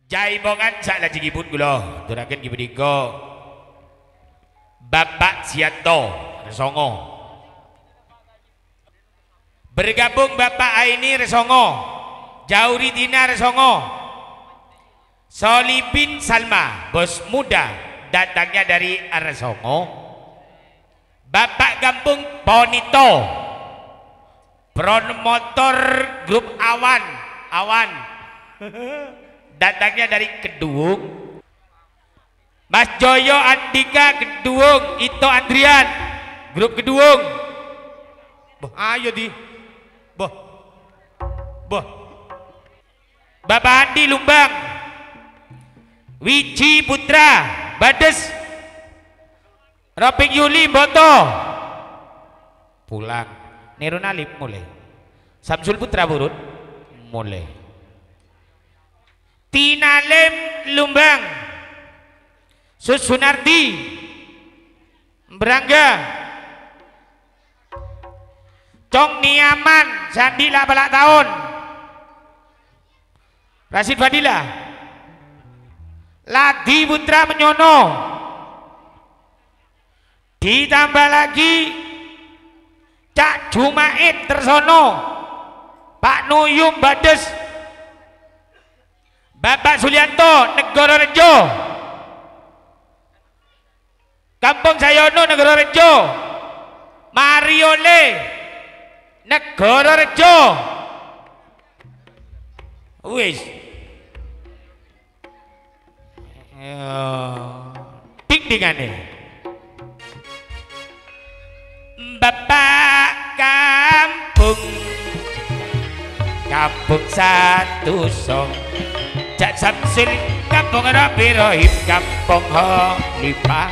Jaibongan sak lajeng ibun kula aturaken ki menika Bapak Sianto Resongo. Bergabung Bapak Aini Resongo, Jauridina Resongo, Solibin Salma, bos muda datangnya dari Resongo. Bapak Gampung Bonito, promotor grup Awan datangnya dari Kedung. Mas Joyo Andika Kedung, Ito Andrian grup Kedung. Boh, ayo di boh Bapak Andi Lumbang, Wiji Putra Bades, Ropik Yuli Boto pulang, Nirun Alip mulai, Samsul Putra Burut mulai, Tina Lem Lumbang, Susunardi Berangga, Cong Niaman Sandila balak tahun, Rasid Fadila, Ladi Putra Menyono, ditambah lagi Cak Jumaid Tersono, Pak Nuyum Bades, Bapak Sulianto Negoro Rejo, Kampung Sayono Negoro Rejo, Mariole Negoro Rejo. Wis ding-dingane Bapak Kampung satu song, Cak Samsul Kampung Rabi Rohim, Kampung Holipah,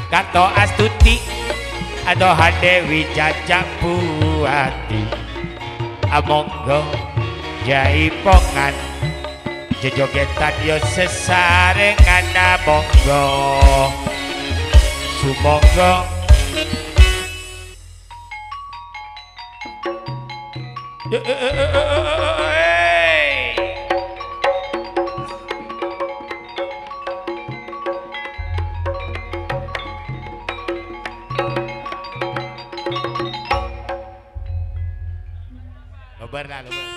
Kato Astuti Ado Hadewi Jajak Buati, Amonggo Jaipongan Jojogetan yo sesarengan Amonggo Sumonggo Lobar lah, lobar.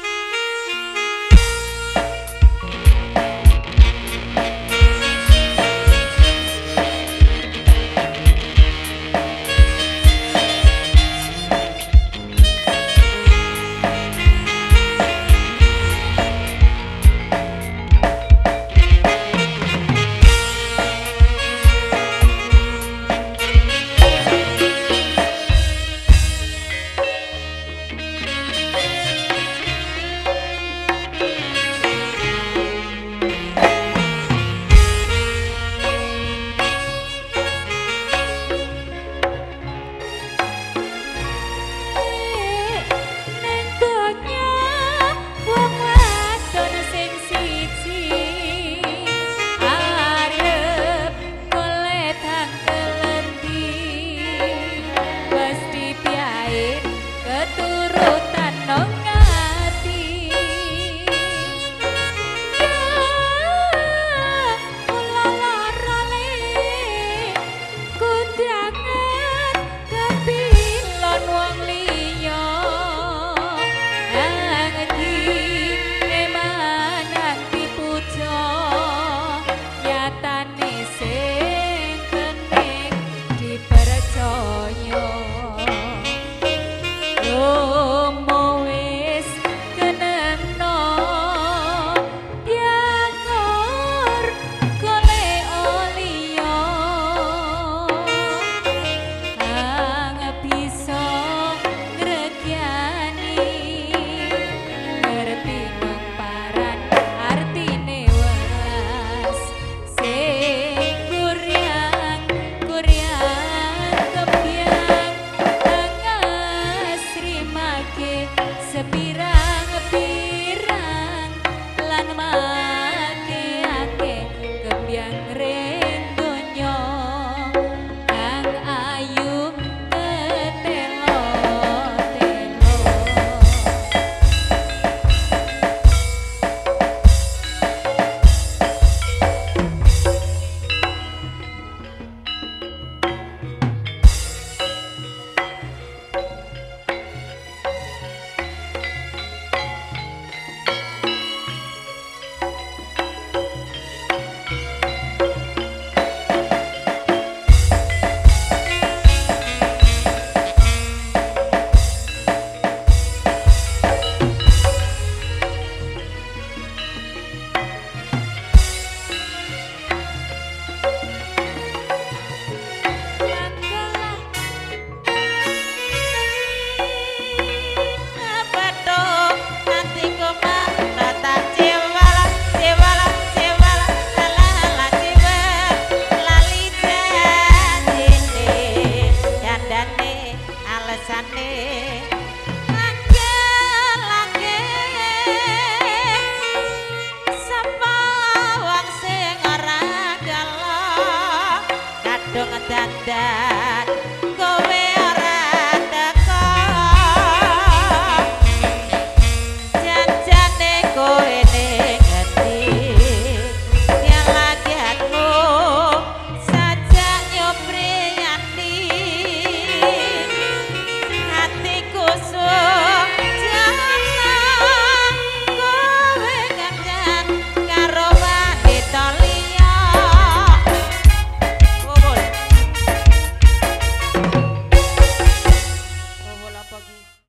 dandan